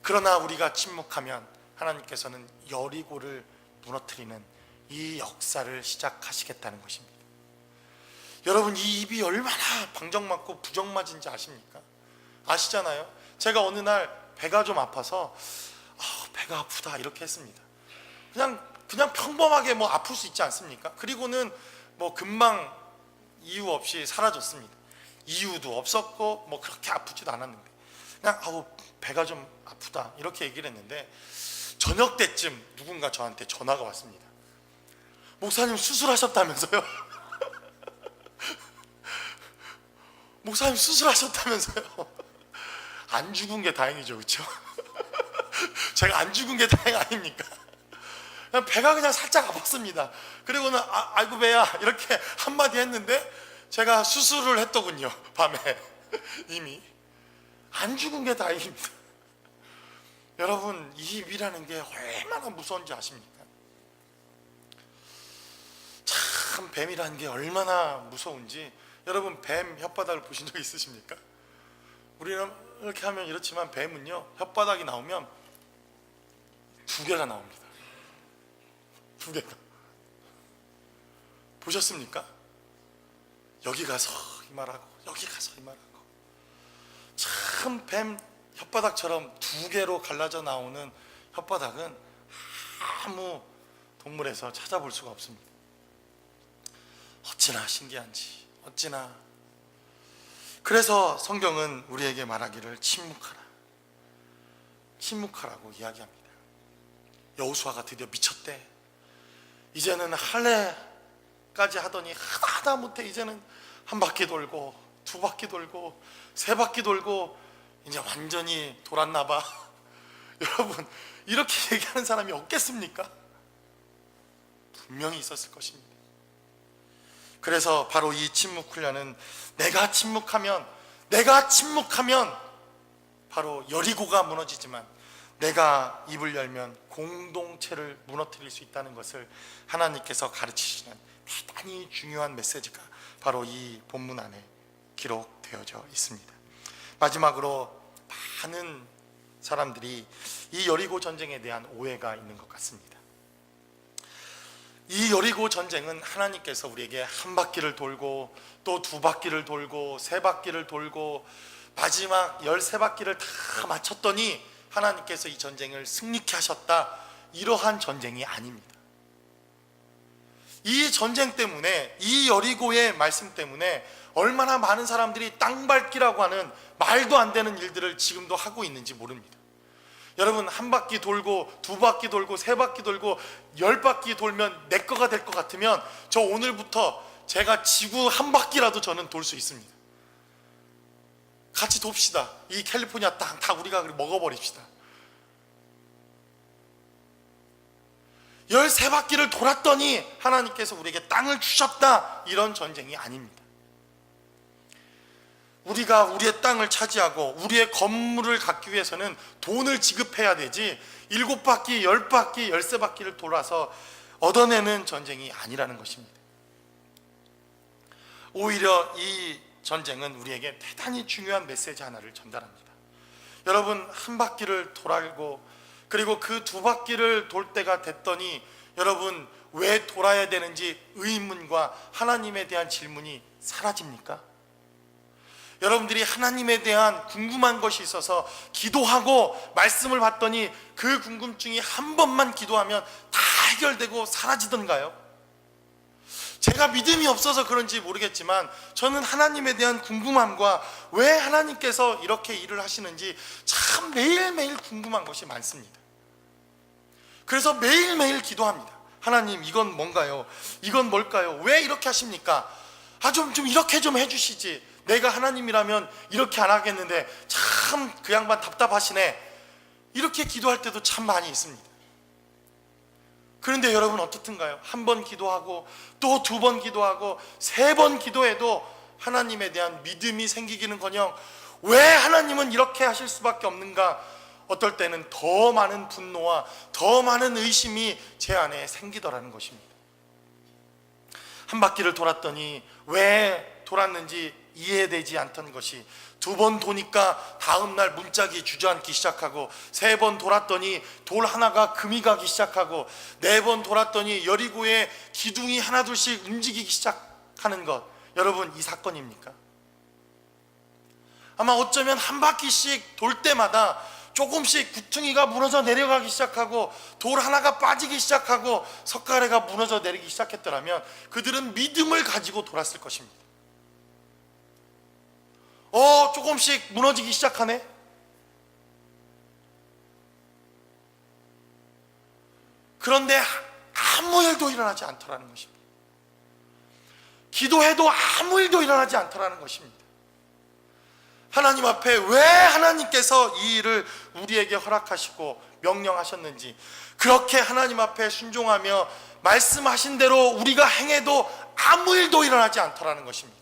그러나 우리가 침묵하면 하나님께서는 여리고를 무너뜨리는 이 역사를 시작하시겠다는 것입니다. 여러분, 이 입이 얼마나 방정맞고 부정맞은지 아십니까? 아시잖아요. 제가 어느 날 배가 좀 아파서 배가 아프다 이렇게 했습니다. 그냥 평범하게 뭐 아플 수 있지 않습니까? 그리고는 뭐 금방 이유 없이 사라졌습니다. 이유도 없었고 뭐 그렇게 아프지도 않았는데 그냥 배가 좀 아프다 이렇게 얘기를 했는데, 저녁 때쯤 누군가 저한테 전화가 왔습니다. 목사님 수술하셨다면서요? 목사님 수술하셨다면서요? 안 죽은 게 다행이죠, 그렇죠? 제가 안 죽은 게 다행 아닙니까? 그냥 배가 그냥 살짝 아팠습니다. 그리고는 아이고 배야 이렇게 한마디 했는데 제가 수술을 했더군요. 밤에 이미. 안 죽은 게 다행입니다. 여러분, 이 입이라는 게 얼마나 무서운지 아십니까? 참 뱀이라는 게 얼마나 무서운지. 여러분, 뱀 혓바닥을 보신 적 있으십니까? 우리는 이렇게 하면 이렇지만 뱀은요, 혓바닥이 나오면 2개가 나옵니다. 2개가. 보셨습니까? 여기 가서 이 말하고 여기 가서 이 말하고. 참 뱀 혓바닥처럼 2개로 갈라져 나오는 혓바닥은 아무 동물에서 찾아볼 수가 없습니다. 어찌나 신기한지, 어찌나. 그래서 성경은 우리에게 말하기를 침묵하라, 침묵하라고 이야기합니다. 여호수아가 드디어 미쳤대. 이제는 할례까지 하더니 하다 못해 이제는 1바퀴 돌고 2바퀴 돌고 3바퀴 돌고 이제 완전히 돌았나 봐. 여러분, 이렇게 얘기하는 사람이 없겠습니까? 분명히 있었을 것입니다. 그래서 바로 이 침묵 훈련은 내가 침묵하면 바로 여리고가 무너지지만 내가 입을 열면 공동체를 무너뜨릴 수 있다는 것을 하나님께서 가르치시는 대단히 중요한 메시지가 바로 이 본문 안에 기록되어져 있습니다. 마지막으로 많은 사람들이 이 여리고 전쟁에 대한 오해가 있는 것 같습니다. 이 여리고 전쟁은 하나님께서 우리에게 1바퀴를 돌고 또 2바퀴를 돌고 3바퀴를 돌고 마지막 13바퀴를 다 마쳤더니 하나님께서 이 전쟁을 승리케 하셨다, 이러한 전쟁이 아닙니다. 이 전쟁 때문에, 이 여리고의 말씀 때문에 얼마나 많은 사람들이 땅밟기라고 하는 말도 안 되는 일들을 지금도 하고 있는지 모릅니다. 여러분, 1바퀴 돌고 2바퀴 돌고 3바퀴 돌고 10바퀴 돌면 내 거가 될 것 같으면 저 오늘부터 제가 지구 1바퀴라도 저는 돌 수 있습니다. 같이 돕시다. 이 캘리포니아 땅 다 우리가 먹어버립시다. 13바퀴를 돌았더니 하나님께서 우리에게 땅을 주셨다, 이런 전쟁이 아닙니다. 우리가 우리의 땅을 차지하고 우리의 건물을 갖기 위해서는 돈을 지급해야 되지 7바퀴, 10바퀴, 13바퀴를 돌아서 얻어내는 전쟁이 아니라는 것입니다. 오히려 이 전쟁은 우리에게 대단히 중요한 메시지 하나를 전달합니다. 여러분, 1바퀴를 돌고 그리고 그 2바퀴를 돌 때가 됐더니 여러분, 왜 돌아야 되는지 의문과 하나님에 대한 질문이 사라집니까? 여러분들이 하나님에 대한 궁금한 것이 있어서 기도하고 말씀을 받더니 그 궁금증이 한 번만 기도하면 다 해결되고 사라지던가요? 제가 믿음이 없어서 그런지 모르겠지만 저는 하나님에 대한 궁금함과 왜 하나님께서 이렇게 일을 하시는지 참 매일매일 궁금한 것이 많습니다. 그래서 매일매일 기도합니다. 하나님, 이건 뭔가요? 이건 뭘까요? 왜 이렇게 하십니까? 좀 이렇게 좀 해주시지. 내가 하나님이라면 이렇게 안 하겠는데 참 그 양반 답답하시네. 이렇게 기도할 때도 참 많이 있습니다. 그런데 여러분, 어떻든가요? 1번 기도하고 또 2번 기도하고 3번 기도해도 하나님에 대한 믿음이 생기기는커녕 왜 하나님은 이렇게 하실 수밖에 없는가? 어떨 때는 더 많은 분노와 더 많은 의심이 제 안에 생기더라는 것입니다. 1바퀴를 돌았더니 왜 돌았는지 이해되지 않던 것이 2번 도니까 다음날 문짝이 주저앉기 시작하고 3번 돌았더니 돌 하나가 금이 가기 시작하고 4번 돌았더니 여리고의 기둥이 하나둘씩 움직이기 시작하는 것, 여러분, 이 사건입니까? 아마 어쩌면 1바퀴씩 돌 때마다 조금씩 구퉁이가 무너져 내려가기 시작하고 돌 하나가 빠지기 시작하고 석가래가 무너져 내리기 시작했더라면 그들은 믿음을 가지고 돌았을 것입니다. 조금씩 무너지기 시작하네. 그런데 아무 일도 일어나지 않더라는 것입니다. 기도해도 아무 일도 일어나지 않더라는 것입니다. 하나님 앞에 왜 하나님께서 이 일을 우리에게 허락하시고 명령하셨는지, 그렇게 하나님 앞에 순종하며 말씀하신 대로 우리가 행해도 아무 일도 일어나지 않더라는 것입니다.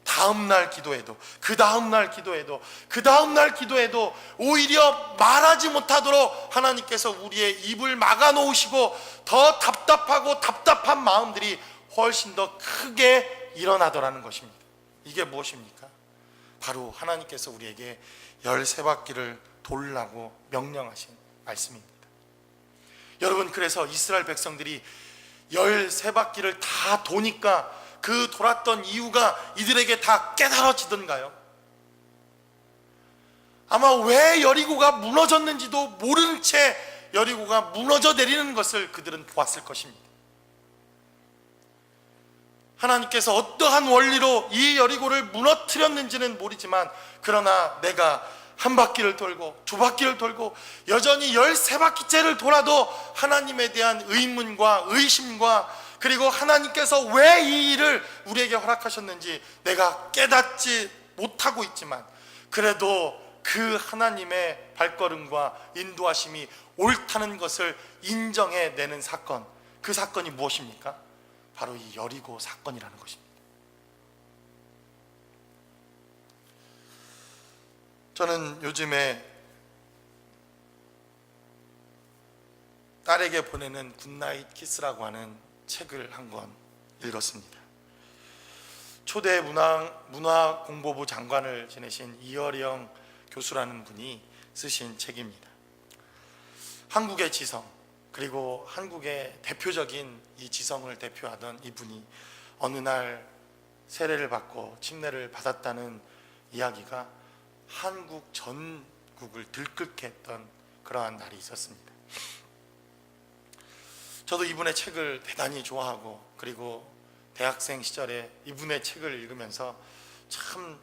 다음날 기도해도, 그 다음날 기도해도, 그 다음날 기도해도 오히려 말하지 못하도록 하나님께서 우리의 입을 막아 놓으시고 더 답답하고 답답한 마음들이 훨씬 더 크게 일어나더라는 것입니다. 이게 무엇입니까? 바로 하나님께서 우리에게 13바퀴를 돌라고 명령하신 말씀입니다. 여러분, 그래서 이스라엘 백성들이 13바퀴를 다 도니까 그 돌았던 이유가 이들에게 다 깨달아지던가요? 아마 왜 여리고가 무너졌는지도 모른 채 여리고가 무너져 내리는 것을 그들은 보았을 것입니다. 하나님께서 어떠한 원리로 이 여리고를 무너뜨렸는지는 모르지만, 그러나 내가 한 바퀴를 돌고 두 바퀴를 돌고 여전히 13바퀴째를 돌아도 하나님에 대한 의문과 의심과, 그리고 하나님께서 왜 이 일을 우리에게 허락하셨는지 내가 깨닫지 못하고 있지만, 그래도 그 하나님의 발걸음과 인도하심이 옳다는 것을 인정해내는 사건, 그 사건이 무엇입니까? 바로 이 여리고 사건이라는 것입니다. 저는 요즘에 딸에게 보내는 굿나잇 키스라고 하는 책을 한 권 읽었습니다. 초대 문화공보부 장관을 지내신 이어령 교수라는 분이 쓰신 책입니다. 한국의 지성, 그리고 한국의 대표적인 이 지성을 대표하던 이분이 어느 날 세례를 받고 침례를 받았다는 이야기가 한국 전국을 들끓게 했던 그러한 날이 있었습니다. 저도 이분의 책을 대단히 좋아하고, 그리고 대학생 시절에 이분의 책을 읽으면서 참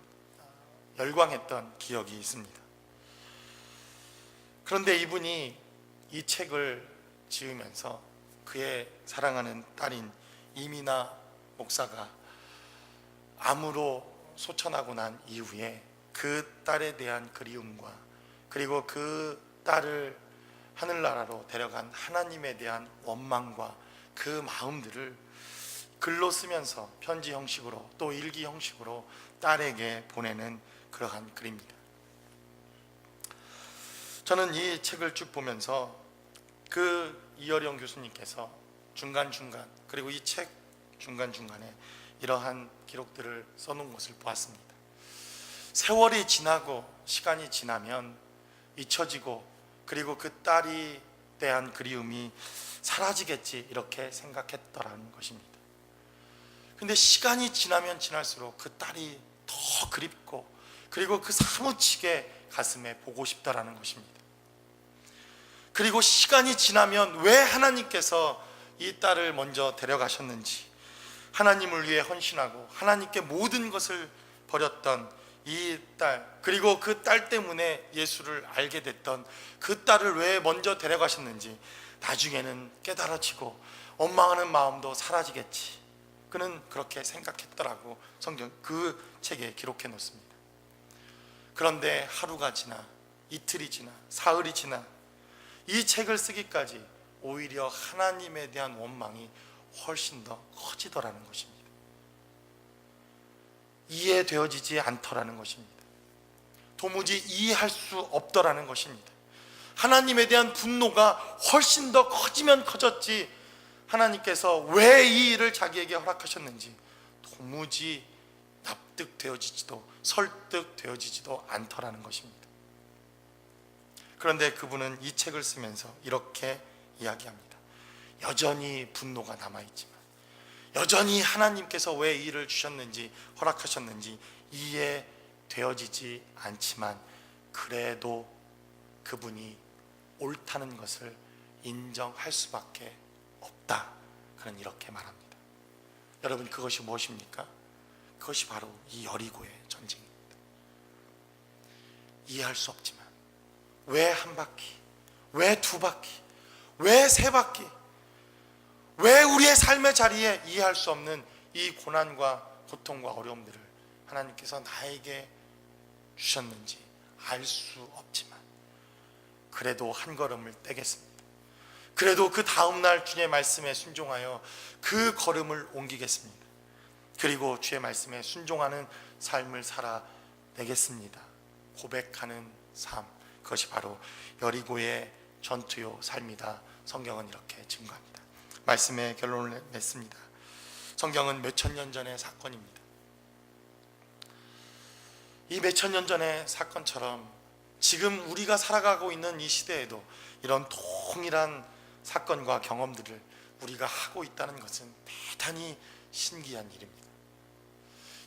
열광했던 기억이 있습니다. 그런데 이분이 이 책을 지으면서 그의 사랑하는 딸인 이민아 목사가 암으로 소천하고 난 이후에 그 딸에 대한 그리움과, 그리고 그 딸을 하늘나라로 데려간 하나님에 대한 원망과 그 마음들을 글로 쓰면서 편지 형식으로 또 일기 형식으로 딸에게 보내는 그러한 글입니다. 저는 이 책을 쭉 보면서 그 이어령 교수님께서 중간중간, 그리고 이 책 중간중간에 이러한 기록들을 써놓은 것을 보았습니다. 세월이 지나고 시간이 지나면 잊혀지고, 그리고 그 딸이 대한 그리움이 사라지겠지, 이렇게 생각했더라는 것입니다. 근데 시간이 지나면 지날수록 그 딸이 더 그립고, 그리고 그 사무치게 가슴에 보고 싶다라는 것입니다. 그리고 시간이 지나면 왜 하나님께서 이 딸을 먼저 데려가셨는지, 하나님을 위해 헌신하고 하나님께 모든 것을 버렸던 이 딸, 그리고 그 딸 때문에 예수를 알게 됐던 그 딸을 왜 먼저 데려가셨는지 나중에는 깨달아지고 원망하는 마음도 사라지겠지, 그는 그렇게 생각했더라고 성경 그 책에 기록해 놓습니다. 그런데 하루가 지나, 이틀이 지나, 사흘이 지나 이 책을 쓰기까지 오히려 하나님에 대한 원망이 훨씬 더 커지더라는 것입니다. 이해되어지지 않더라는 것입니다. 도무지 이해할 수 없더라는 것입니다. 하나님에 대한 분노가 훨씬 더 커지면 커졌지, 하나님께서 왜 이 일을 자기에게 허락하셨는지 도무지 납득되어지지도 설득되어지지도 않더라는 것입니다. 그런데 그분은 이 책을 쓰면서 이렇게 이야기합니다. 여전히 분노가 남아있지만, 여전히 하나님께서 왜 이 일을 주셨는지 허락하셨는지 이해되어지지 않지만, 그래도 그분이 옳다는 것을 인정할 수밖에 없다, 그는 이렇게 말합니다. 여러분, 그것이 무엇입니까? 그것이 바로 이 여리고의 전쟁입니다. 이해할 수 없지만 왜 한 바퀴, 왜 두 바퀴, 왜 세 바퀴, 왜 우리의 삶의 자리에 이해할 수 없는 이 고난과 고통과 어려움들을 하나님께서 나에게 주셨는지 알 수 없지만 그래도 한 걸음을 떼겠습니다. 그래도 그 다음날 주의 말씀에 순종하여 그 걸음을 옮기겠습니다. 그리고 주의 말씀에 순종하는 삶을 살아내겠습니다. 고백하는 삶, 그것이 바로 여리고의 전투요 삶이다. 성경은 이렇게 증거합니다. 말씀의 결론을 냈습니다. 성경은 몇천 년 전의 사건입니다. 이 몇천 년 전의 사건처럼 지금 우리가 살아가고 있는 이 시대에도 이런 동일한 사건과 경험들을 우리가 하고 있다는 것은 대단히 신기한 일입니다.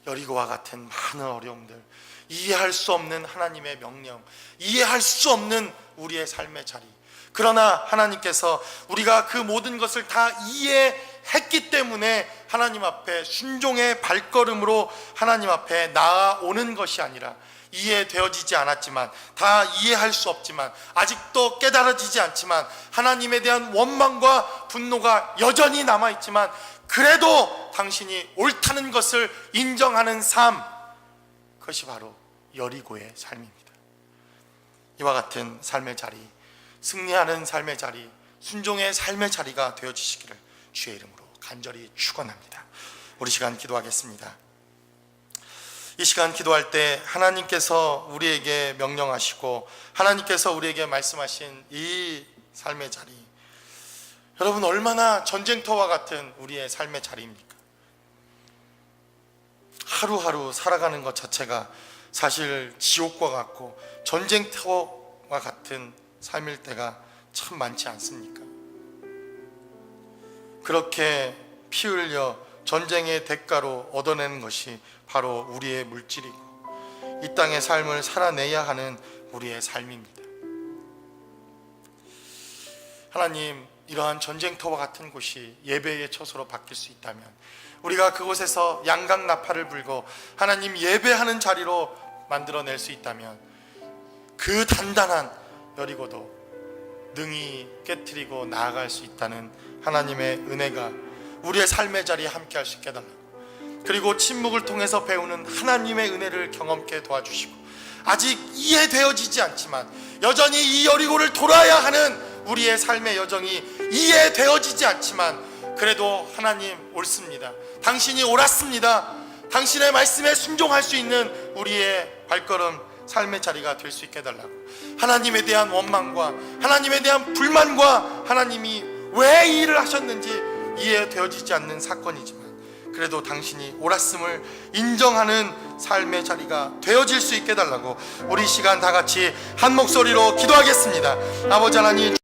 여리고와 같은 많은 어려움들, 이해할 수 없는 하나님의 명령, 이해할 수 없는 우리의 삶의 자리, 그러나 하나님께서 우리가 그 모든 것을 다 이해했기 때문에 하나님 앞에 순종의 발걸음으로 하나님 앞에 나아오는 것이 아니라, 이해되어지지 않았지만, 다 이해할 수 없지만, 아직도 깨달아지지 않지만, 하나님에 대한 원망과 분노가 여전히 남아있지만 그래도 당신이 옳다는 것을 인정하는 삶, 그것이 바로 여리고의 삶입니다. 이와 같은 삶의 자리, 승리하는 삶의 자리, 순종의 삶의 자리가 되어주시기를 주의 이름으로 간절히 축원합니다. 우리 시간 기도하겠습니다. 이 시간 기도할 때 하나님께서 우리에게 명령하시고 하나님께서 우리에게 말씀하신 이 삶의 자리, 여러분 얼마나 전쟁터와 같은 우리의 삶의 자리입니까? 하루하루 살아가는 것 자체가 사실 지옥과 같고 전쟁터와 같은 삶일 때가 참 많지 않습니까? 그렇게 피 흘려 전쟁의 대가로 얻어내는 것이 바로 우리의 물질이고 이 땅의 삶을 살아내야 하는 우리의 삶입니다. 하나님, 이러한 전쟁터와 같은 곳이 예배의 처소로 바뀔 수 있다면, 우리가 그곳에서 양강나팔을 불고 하나님 예배하는 자리로 만들어낼 수 있다면, 그 단단한 여리고도 능히 깨트리고 나아갈 수 있다는 하나님의 은혜가 우리의 삶의 자리에 함께할 수 있게 해달라고, 그리고 침묵을 통해서 배우는 하나님의 은혜를 경험케 도와주시고, 아직 이해되어지지 않지만 여전히 이 여리고를 돌아야 하는 우리의 삶의 여정이 이해되어지지 않지만 그래도 하나님 옳습니다, 당신이 옳았습니다, 당신의 말씀에 순종할 수 있는 우리의 발걸음, 삶의 자리가 될 수 있게 해달라고, 하나님에 대한 원망과 하나님에 대한 불만과 하나님이 왜 이 일을 하셨는지 이해되어지지 않는 사건이지만 그래도 당신이 옳았음을 인정하는 삶의 자리가 되어질 수 있게 해달라고, 우리 시간 다 같이 한 목소리로 기도하겠습니다. 아버지 하나님,